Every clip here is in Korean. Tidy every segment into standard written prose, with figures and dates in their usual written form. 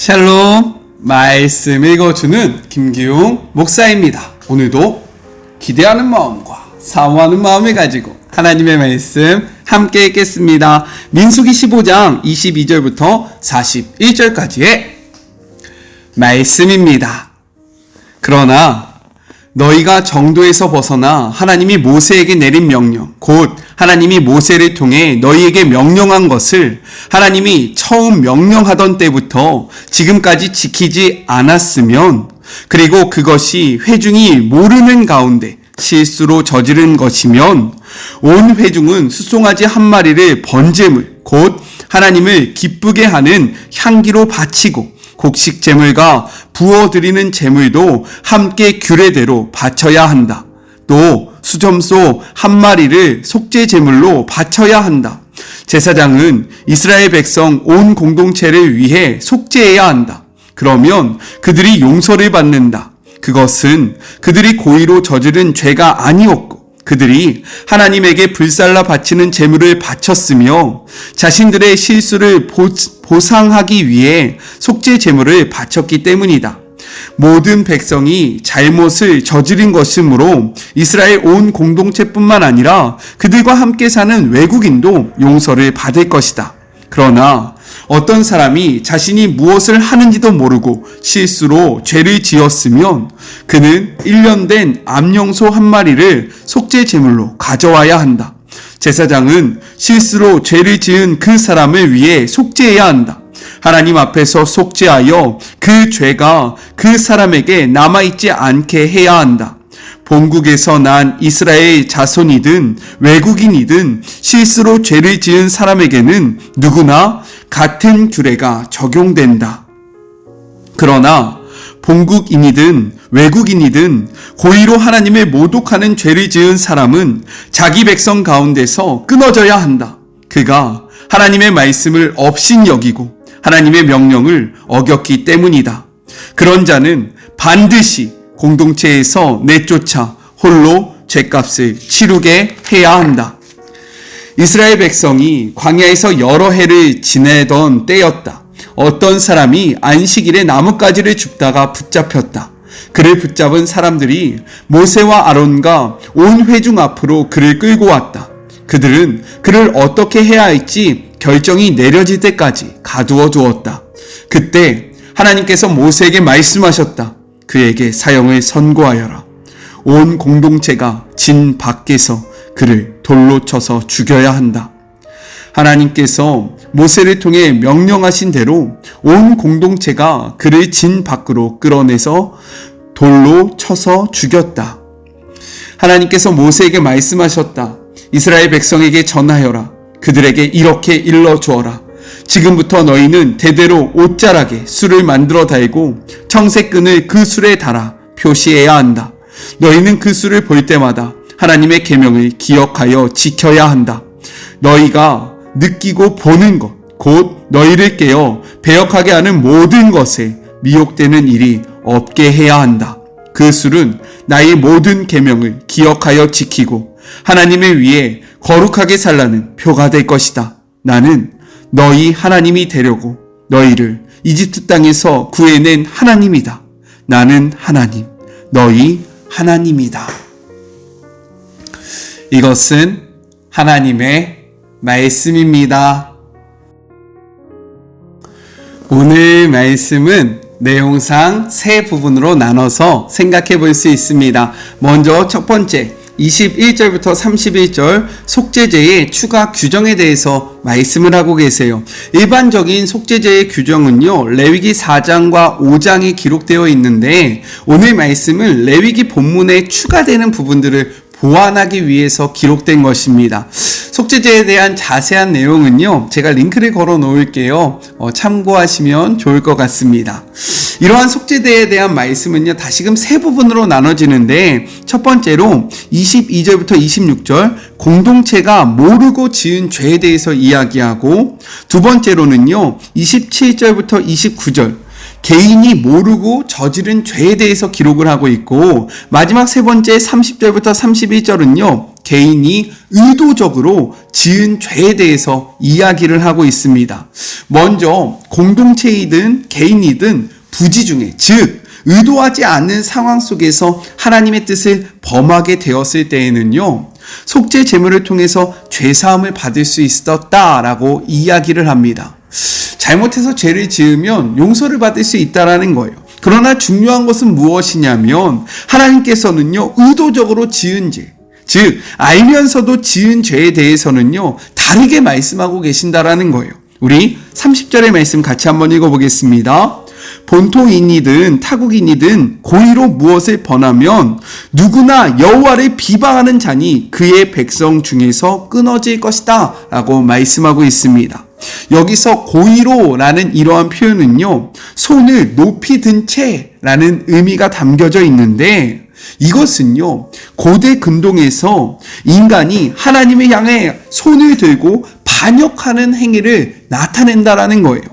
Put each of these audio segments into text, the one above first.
샬롬, 말씀 읽어주는 김기용 목사입니다. 오늘도 기대하는 마음과 사모하는 마음을 가지고 하나님의 말씀 함께 읽겠습니다. 민수기 15장 22절부터 41절까지의 말씀입니다. 그러나 너희가 정도에서 벗어나 하나님이 모세에게 내린 명령, 곧 하나님이 모세를 통해 너희에게 명령한 것을 하나님이 처음 명령하던 때부터 지금까지 지키지 않았으면, 그리고 그것이 회중이 모르는 가운데 실수로 저지른 것이면 온 회중은 수송아지 한 마리를 번제물, 곧 하나님을 기쁘게 하는 향기로 바치고 곡식 제물과 부어드리는 제물도 함께 규례대로 바쳐야 한다. 또 수점소 한 마리를 속죄 제물로 바쳐야 한다. 제사장은 이스라엘 백성 온 공동체를 위해 속죄해야 한다. 그러면 그들이 용서를 받는다. 그것은 그들이 고의로 저지른 죄가 아니었고 그들이 하나님에게 불살라 바치는 제물을 바쳤으며 자신들의 실수를 보상하기 위해 속죄 제물을 바쳤기 때문이다. 모든 백성이 잘못을 저지른 것이므로 이스라엘 온 공동체뿐만 아니라 그들과 함께 사는 외국인도 용서를 받을 것이다. 그러나 어떤 사람이 자신이 무엇을 하는지도 모르고 실수로 죄를 지었으면 그는 1년 된 암염소 한 마리를 속죄 제물로 가져와야 한다. 제사장은 실수로 죄를 지은 그 사람을 위해 속죄해야 한다. 하나님 앞에서 속죄하여 그 죄가 그 사람에게 남아있지 않게 해야 한다. 본국에서 난 이스라엘 자손이든 외국인이든 실수로 죄를 지은 사람에게는 누구나 같은 규례가 적용된다. 그러나 본국인이든 외국인이든 고의로 하나님을 모독하는 죄를 지은 사람은 자기 백성 가운데서 끊어져야 한다. 그가 하나님의 말씀을 업신여기고 하나님의 명령을 어겼기 때문이다. 그런 자는 반드시 공동체에서 내쫓아 홀로 죄값을 치르게 해야 한다. 이스라엘 백성이 광야에서 여러 해를 지내던 때였다. 어떤 사람이 안식일에 나뭇가지를 줍다가 붙잡혔다. 그를 붙잡은 사람들이 모세와 아론과 온 회중 앞으로 그를 끌고 왔다. 그들은 그를 어떻게 해야 할지 결정이 내려질 때까지 가두어 두었다. 그때 하나님께서 모세에게 말씀하셨다. 그에게 사형을 선고하여라. 온 공동체가 진 밖에서 그를 돌로 쳐서 죽여야 한다. 하나님께서 모세를 통해 명령하신 대로 온 공동체가 그를 진 밖으로 끌어내서 돌로 쳐서 죽였다. 하나님께서 모세에게 말씀하셨다. 이스라엘 백성에게 전하여라. 그들에게 이렇게 일러주어라. 지금부터 너희는 대대로 옷자락에 술을 만들어 달고 청색끈을 그 술에 달아 표시해야 한다. 너희는 그 술을 볼 때마다 하나님의 계명을 기억하여 지켜야 한다. 너희가 느끼고 보는 것, 곧 너희를 깨어 배역하게 하는 모든 것에 미혹되는 일이 없게 해야 한다. 그 술은 나의 모든 계명을 기억하여 지키고 하나님을 위해 거룩하게 살라는 표가 될 것이다. 나는 너희 하나님이 되려고 너희를 이집트 땅에서 구해낸 하나님이다. 나는 하나님, 너희 하나님이다. 이것은 하나님의 말씀입니다. 오늘 말씀은 내용상 세 부분으로 나눠서 생각해 볼 수 있습니다. 먼저 첫 번째, 21절부터 31절 속죄제의 추가 규정에 대해서 말씀을 하고 계세요. 일반적인 속죄제의 규정은요, 레위기 4장과 5장에 기록되어 있는데 오늘 말씀은 레위기 본문에 추가되는 부분들을 보완하기 위해서 기록된 것입니다. 속죄제에 대한 자세한 내용은요, 제가 링크를 걸어 놓을게요. 참고하시면 좋을 것 같습니다. 이러한 속죄제에 대한 말씀은요, 다시금 세 부분으로 나눠지는데, 첫 번째로 22절부터 26절 공동체가 모르고 지은 죄에 대해서 이야기하고, 두 번째로는요 27절부터 29절 개인이 모르고 저지른 죄에 대해서 기록을 하고 있고, 마지막 세 번째 30절부터 31절은요 개인이 의도적으로 지은 죄에 대해서 이야기를 하고 있습니다. 먼저 공동체이든 개인이든 부지 중에, 즉 의도하지 않는 상황 속에서 하나님의 뜻을 범하게 되었을 때에는요, 속죄 제물을 통해서 죄사함을 받을 수 있었다라고 이야기를 합니다. 잘못해서 죄를 지으면 용서를 받을 수 있다라는 거예요. 그러나 중요한 것은 무엇이냐면 하나님께서는요, 의도적으로 지은 죄, 즉 알면서도 지은 죄에 대해서는요 다르게 말씀하고 계신다라는 거예요. 우리 30절의 말씀 같이 한번 읽어보겠습니다. 본토인이든 타국인이든 고의로 무엇을 범하면 누구나 여호와를 비방하는 자니 그의 백성 중에서 끊어질 것이다 라고 말씀하고 있습니다. 여기서 고의로라는 이러한 표현은요, 손을 높이 든 채라는 의미가 담겨져 있는데, 이것은요 고대 근동에서 인간이 하나님을 향해 손을 들고 반역하는 행위를 나타낸다라는 거예요.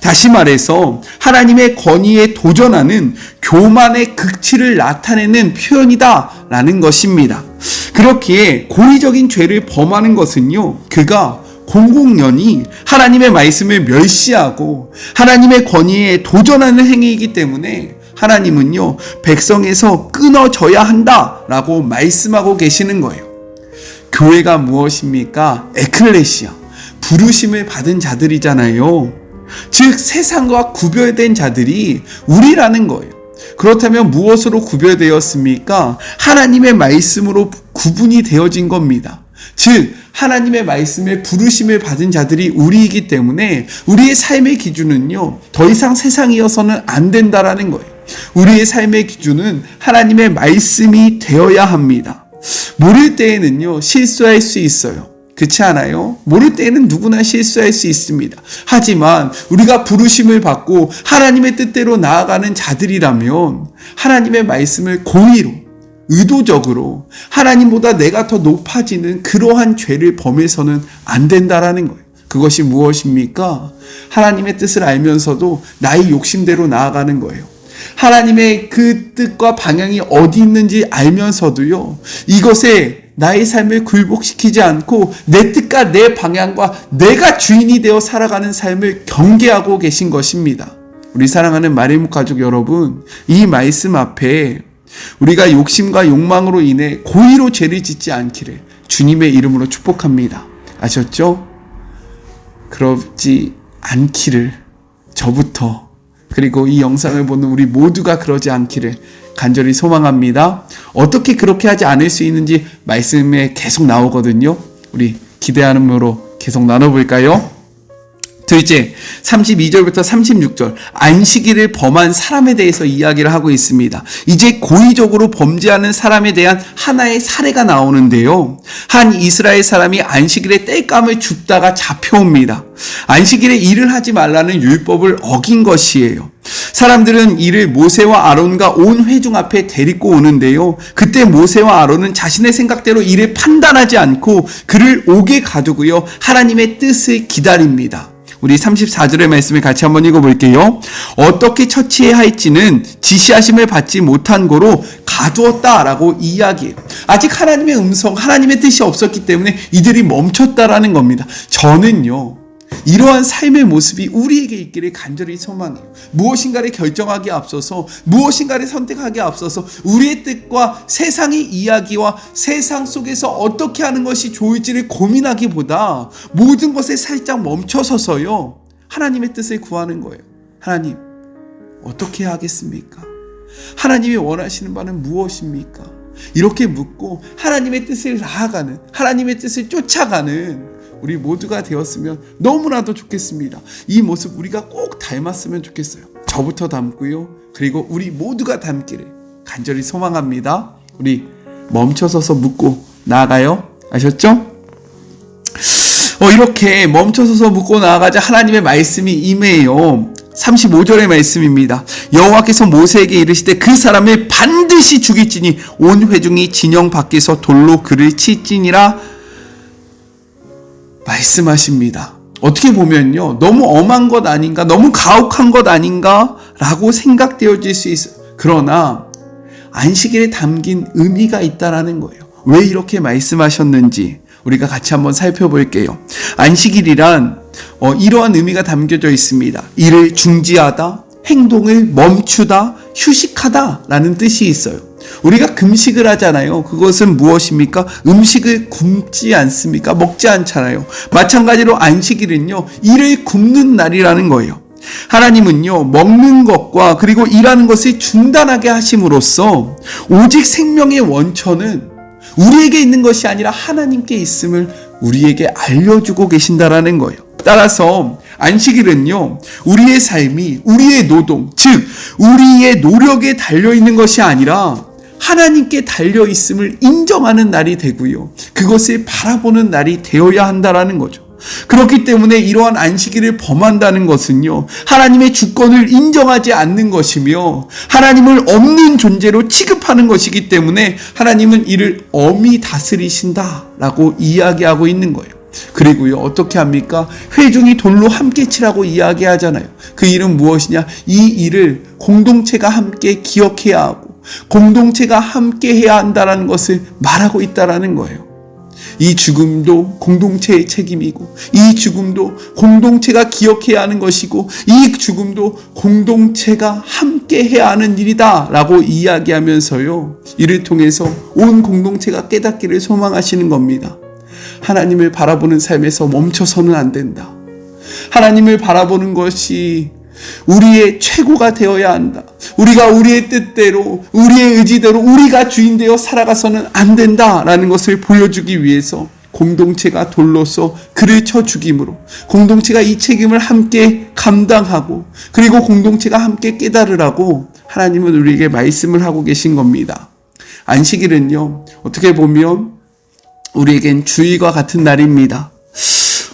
다시 말해서 하나님의 권위에 도전하는 교만의 극치를 나타내는 표현이다라는 것입니다. 그렇기에 고의적인 죄를 범하는 것은요, 그가 공공연히 하나님의 말씀을 멸시하고 하나님의 권위에 도전하는 행위이기 때문에 하나님은요 백성에서 끊어져야 한다라고 말씀하고 계시는 거예요. 교회가 무엇입니까? 에클레시아, 부르심을 받은 자들이잖아요. 즉 세상과 구별된 자들이 우리라는 거예요. 그렇다면 무엇으로 구별되었습니까? 하나님의 말씀으로 구분이 되어진 겁니다. 즉 하나님의 말씀에 부르심을 받은 자들이 우리이기 때문에 우리의 삶의 기준은요 더 이상 세상이어서는 안 된다라는 거예요. 우리의 삶의 기준은 하나님의 말씀이 되어야 합니다. 모를 때에는요 실수할 수 있어요. 그렇지 않아요? 모를 때에는 누구나 실수할 수 있습니다. 하지만 우리가 부르심을 받고 하나님의 뜻대로 나아가는 자들이라면 하나님의 말씀을 고의로, 의도적으로 하나님보다 내가 더 높아지는 그러한 죄를 범해서는 안 된다라는 거예요. 그것이 무엇입니까? 하나님의 뜻을 알면서도 나의 욕심대로 나아가는 거예요. 하나님의 그 뜻과 방향이 어디 있는지 알면서도요, 이것에 나의 삶을 굴복시키지 않고 내 뜻과 내 방향과 내가 주인이 되어 살아가는 삶을 경계하고 계신 것입니다. 우리 사랑하는 마리모 가족 여러분, 이 말씀 앞에 우리가 욕심과 욕망으로 인해 고의로 죄를 짓지 않기를 주님의 이름으로 축복합니다. 아셨죠? 그러지 않기를 저부터, 그리고 이 영상을 보는 우리 모두가 그러지 않기를 간절히 소망합니다. 어떻게 그렇게 하지 않을 수 있는지 말씀에 계속 나오거든요. 우리 기대하는으로 계속 나눠볼까요? 둘째, 32절부터 36절 안식일을 범한 사람에 대해서 이야기를 하고 있습니다. 이제 고의적으로 범죄하는 사람에 대한 하나의 사례가 나오는데요. 한 이스라엘 사람이 안식일에 땔감을 줍다가 잡혀옵니다. 안식일에 일을 하지 말라는 율법을 어긴 것이에요. 사람들은 이를 모세와 아론과 온 회중 앞에 데리고 오는데요. 그때 모세와 아론은 자신의 생각대로 이를 판단하지 않고 그를 옥에 가두고요, 하나님의 뜻을 기다립니다. 우리 34절의 말씀을 같이 한번 읽어볼게요. 어떻게 처치해야 할지는 지시하심을 받지 못한 고로 가두었다라고 이야기해요. 아직 하나님의 음성, 하나님의 뜻이 없었기 때문에 이들이 멈췄다라는 겁니다. 저는요, 이러한 삶의 모습이 우리에게 있기를 간절히 소망해요. 무엇인가를 결정하기에 앞서서, 무엇인가를 선택하기에 앞서서 우리의 뜻과 세상의 이야기와 세상 속에서 어떻게 하는 것이 좋을지를 고민하기보다 모든 것에 살짝 멈춰서서요, 하나님의 뜻을 구하는 거예요. 하나님, 어떻게 해야 하겠습니까? 하나님이 원하시는 바는 무엇입니까? 이렇게 묻고 하나님의 뜻을 나아가는, 하나님의 뜻을 쫓아가는 우리 모두가 되었으면 너무나도 좋겠습니다. 이 모습 우리가 꼭 닮았으면 좋겠어요. 저부터 닮고요, 그리고 우리 모두가 닮기를 간절히 소망합니다. 우리 멈춰서서 묻고 나아가요. 아셨죠? 이렇게 멈춰서서 묻고 나아가자 하나님의 말씀이 임해요. 35절의 말씀입니다. 여호와께서 모세에게 이르시되 그 사람을 반드시 죽일지니 온 회중이 진영 밖에서 돌로 그를 칠지니라 말씀하십니다. 어떻게 보면요, 너무 엄한 것 아닌가, 너무 가혹한 것 아닌가 라고 생각되어질 수 있어요. 그러나 안식일에 담긴 의미가 있다라는 거예요. 왜 이렇게 말씀하셨는지 우리가 같이 한번 살펴볼게요. 안식일이란 이러한 의미가 담겨져 있습니다. 일을 중지하다, 행동을 멈추다, 휴식하다 라는 뜻이 있어요. 우리가 금식을 하잖아요. 그것은 무엇입니까? 음식을 굶지 않습니까? 먹지 않잖아요. 마찬가지로 안식일은요, 일을 굶는 날이라는 거예요. 하나님은요, 먹는 것과 그리고 일하는 것을 중단하게 하심으로써 오직 생명의 원천은 우리에게 있는 것이 아니라 하나님께 있음을 우리에게 알려주고 계신다라는 거예요. 따라서 안식일은요, 우리의 삶이, 우리의 노동, 즉 우리의 노력에 달려있는 것이 아니라 하나님께 달려있음을 인정하는 날이 되고요, 그것을 바라보는 날이 되어야 한다라는 거죠. 그렇기 때문에 이러한 안식일을 범한다는 것은요, 하나님의 주권을 인정하지 않는 것이며 하나님을 없는 존재로 취급하는 것이기 때문에 하나님은 이를 엄히 다스리신다라고 이야기하고 있는 거예요. 그리고요, 어떻게 합니까? 회중이 돌로 함께 치라고 이야기하잖아요. 그 일은 무엇이냐? 이 일을 공동체가 함께 기억해야 하고 공동체가 함께 해야 한다는 것을 말하고 있다는 거예요. 이 죽음도 공동체의 책임이고, 이 죽음도 공동체가 기억해야 하는 것이고, 이 죽음도 공동체가 함께 해야 하는 일이다 라고 이야기하면서요, 이를 통해서 온 공동체가 깨닫기를 소망하시는 겁니다. 하나님을 바라보는 삶에서 멈춰서는 안 된다. 하나님을 바라보는 것이 우리의 최고가 되어야 한다. 우리가 우리의 뜻대로, 우리의 의지대로 우리가 주인되어 살아가서는 안 된다라는 것을 보여주기 위해서 공동체가 돌로서 그를 쳐 죽임으로 공동체가 이 책임을 함께 감당하고, 그리고 공동체가 함께 깨달으라고 하나님은 우리에게 말씀을 하고 계신 겁니다. 안식일은요, 어떻게 보면 우리에겐 주일과 같은 날입니다.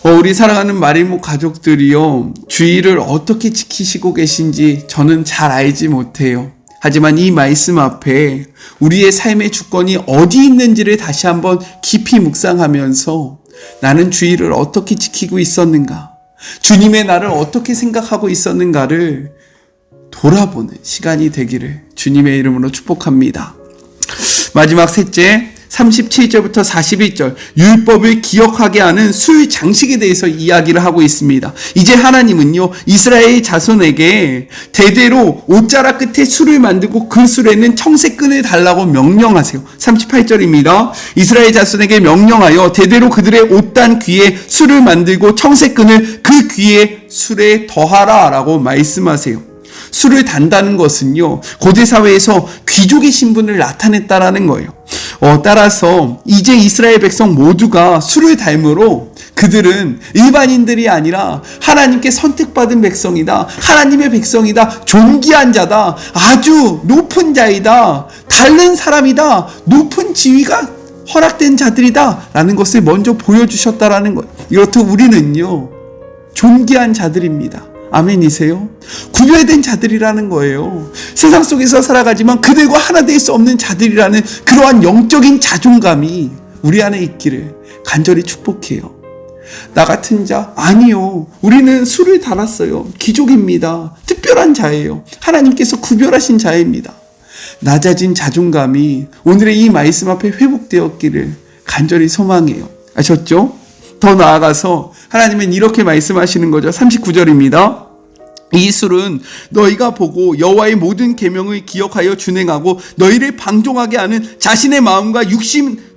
우리 사랑하는 마리모 가족들이요, 주일을 어떻게 지키시고 계신지 저는 잘 알지 못해요. 하지만 이 말씀 앞에 우리의 삶의 주권이 어디 있는지를 다시 한번 깊이 묵상하면서 나는 주일을 어떻게 지키고 있었는가, 주님의 나를 어떻게 생각하고 있었는가를 돌아보는 시간이 되기를 주님의 이름으로 축복합니다. 마지막 셋째, 37절부터 41절, 율법을 기억하게 하는 술 장식에 대해서 이야기를 하고 있습니다. 이제 하나님은요, 이스라엘 자손에게 대대로 옷자락 끝에 술을 만들고 그 술에는 청색끈을 달라고 명령하세요. 38절입니다. 이스라엘 자손에게 명령하여 대대로 그들의 옷단 귀에 술을 만들고 청색끈을 그 귀에 술에 더하라 라고 말씀하세요. 술을 단다는 것은요, 고대 사회에서 귀족의 신분을 나타냈다라는 거예요. 따라서 이제 이스라엘 백성 모두가 술을 닮으로 그들은 일반인들이 아니라 하나님께 선택받은 백성이다, 하나님의 백성이다, 존귀한 자다, 아주 높은 자이다, 다른 사람이다, 높은 지위가 허락된 자들이다 라는 것을 먼저 보여주셨다라는 거예요. 이렇듯 우리는요, 존귀한 자들입니다. 아멘이세요? 구별된 자들이라는 거예요. 세상 속에서 살아가지만 그들과 하나 될 수 없는 자들이라는 그러한 영적인 자존감이 우리 안에 있기를 간절히 축복해요. 나 같은 자? 아니요. 우리는 술을 달았어요. 귀족입니다. 특별한 자예요. 하나님께서 구별하신 자입니다. 낮아진 자존감이 오늘의 이 말씀 앞에 회복되었기를 간절히 소망해요. 아셨죠? 더 나아가서 하나님은 이렇게 말씀하시는 거죠. 39절입니다. 이 술은 너희가 보고 여호와의 모든 계명을 기억하여 준행하고 너희를 방종하게 하는 자신의 마음과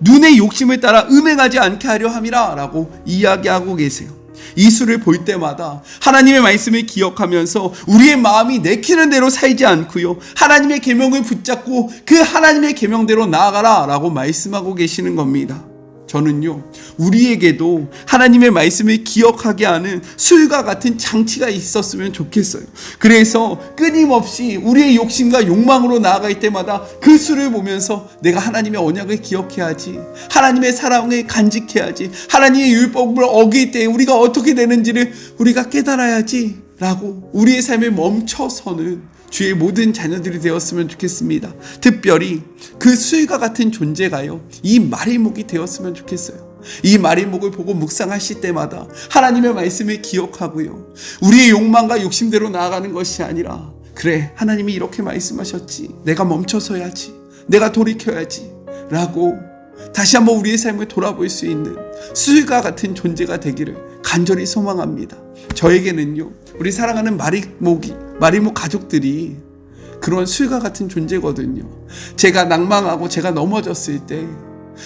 눈의 욕심을 따라 음행하지 않게 하려 함이라 라고 이야기하고 계세요. 이 술을 볼 때마다 하나님의 말씀을 기억하면서 우리의 마음이 내키는 대로 살지 않고요, 하나님의 계명을 붙잡고 그 하나님의 계명대로 나아가라 라고 말씀하고 계시는 겁니다. 저는요, 우리에게도 하나님의 말씀을 기억하게 하는 술과 같은 장치가 있었으면 좋겠어요. 그래서 끊임없이 우리의 욕심과 욕망으로 나아갈 때마다 그 술을 보면서 내가 하나님의 언약을 기억해야지, 하나님의 사랑을 간직해야지, 하나님의 율법을 어길 때 우리가 어떻게 되는지를 우리가 깨달아야지 라고 우리의 삶에 멈춰서는 주의 모든 자녀들이 되었으면 좋겠습니다. 특별히 그 술과 같은 존재가요, 이 마리목이 되었으면 좋겠어요. 이 마리목을 보고 묵상하실 때마다 하나님의 말씀을 기억하고요, 우리의 욕망과 욕심대로 나아가는 것이 아니라, 그래, 하나님이 이렇게 말씀하셨지, 내가 멈춰서야지, 내가 돌이켜야지 라고 다시 한번 우리의 삶을 돌아볼 수 있는 수일과 같은 존재가 되기를 간절히 소망합니다. 저에게는요, 우리 사랑하는 마리모 가족들이 그런 수일과 같은 존재거든요. 제가 낭망하고 제가 넘어졌을 때,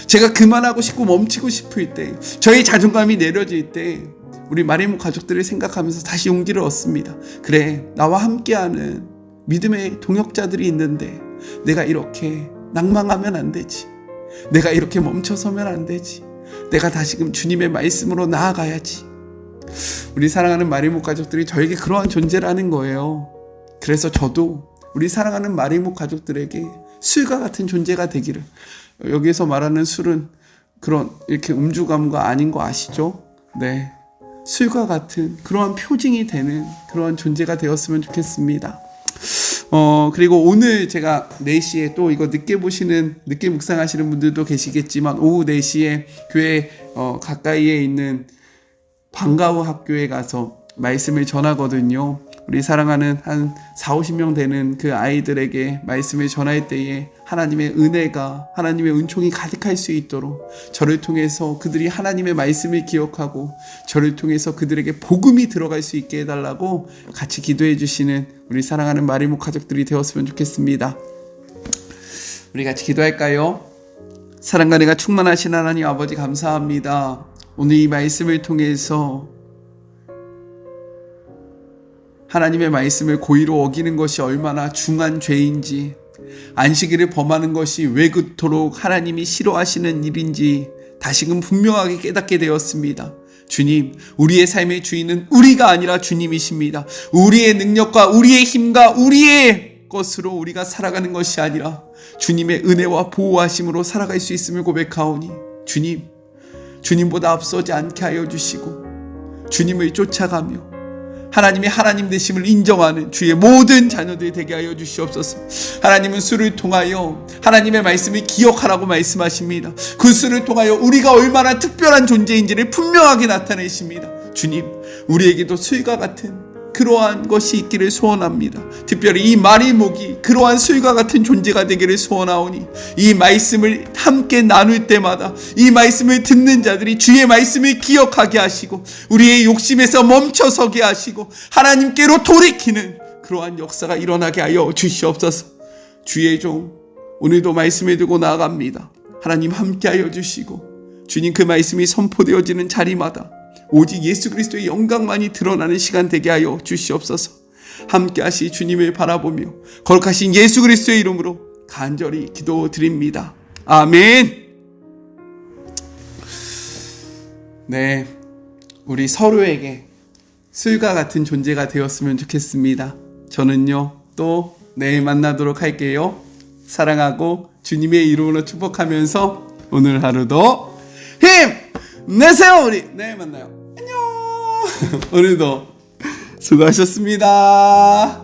제가 그만하고 싶고 멈추고 싶을 때, 저의 자존감이 내려질 때 우리 마리모 가족들을 생각하면서 다시 용기를 얻습니다. 그래, 나와 함께하는 믿음의 동역자들이 있는데 내가 이렇게 낭망하면 안 되지. 내가 이렇게 멈춰서면 안 되지. 내가 다시금 주님의 말씀으로 나아가야지. 우리 사랑하는 마리모 가족들이 저에게 그러한 존재라는 거예요. 그래서 저도 우리 사랑하는 마리모 가족들에게 술과 같은 존재가 되기를, 여기에서 말하는 술은 그런 이렇게 음주가무가 아닌 거 아시죠? 네, 술과 같은 그러한 표징이 되는 그러한 존재가 되었으면 좋겠습니다. 그리고 오늘 제가 4시에 또 이거 늦게 묵상하시는 분들도 계시겠지만, 오후 4시에 교회 가까이에 있는 방과후 학교에 가서 말씀을 전하거든요. 우리 사랑하는 한 40-50명 되는 그 아이들에게 말씀을 전할 때에 하나님의 은혜가, 하나님의 은총이 가득할 수 있도록 저를 통해서 그들이 하나님의 말씀을 기억하고 저를 통해서 그들에게 복음이 들어갈 수 있게 해달라고 같이 기도해 주시는 우리 사랑하는 마리모 가족들이 되었으면 좋겠습니다. 우리 같이 기도할까요? 사랑과 은혜가 충만하신 하나님 아버지, 감사합니다. 오늘 이 말씀을 통해서 하나님의 말씀을 고의로 어기는 것이 얼마나 중한 죄인지, 안식일을 범하는 것이 왜 그토록 하나님이 싫어하시는 일인지 다시금 분명하게 깨닫게 되었습니다. 주님, 우리의 삶의 주인은 우리가 아니라 주님이십니다. 우리의 능력과 우리의 힘과 우리의 것으로 우리가 살아가는 것이 아니라 주님의 은혜와 보호하심으로 살아갈 수 있음을 고백하오니, 주님보다 앞서지 않게 하여 주시고 주님을 쫓아가며 하나님의 하나님 되심을 인정하는 주의 모든 자녀들이 되게 하여 주시옵소서. 하나님은 술을 통하여 하나님의 말씀을 기억하라고 말씀하십니다. 그 술을 통하여 우리가 얼마나 특별한 존재인지를 분명하게 나타내십니다. 주님, 우리에게도 술과 같은 그러한 것이 있기를 소원합니다. 특별히 이 마리목이 그러한 술과 같은 존재가 되기를 소원하오니, 이 말씀을 함께 나눌 때마다 이 말씀을 듣는 자들이 주의 말씀을 기억하게 하시고 우리의 욕심에서 멈춰서게 하시고 하나님께로 돌이키는 그러한 역사가 일어나게 하여 주시옵소서. 주의 종 오늘도 말씀을 두고 나아갑니다. 하나님 함께하여 주시고 주님, 그 말씀이 선포되어지는 자리마다 오직 예수 그리스도의 영광만이 드러나는 시간 되게 하여 주시옵소서. 함께하시 주님을 바라보며 거룩하신 예수 그리스도의 이름으로 간절히 기도드립니다. 아멘. 네, 우리 서로에게 술과 같은 존재가 되었으면 좋겠습니다. 저는요, 또 내일 만나도록 할게요. 사랑하고 주님의 이름으로 축복하면서 오늘 하루도 힘내세요. 우리 내일 만나요. 안녕. 오늘도 수고하셨습니다.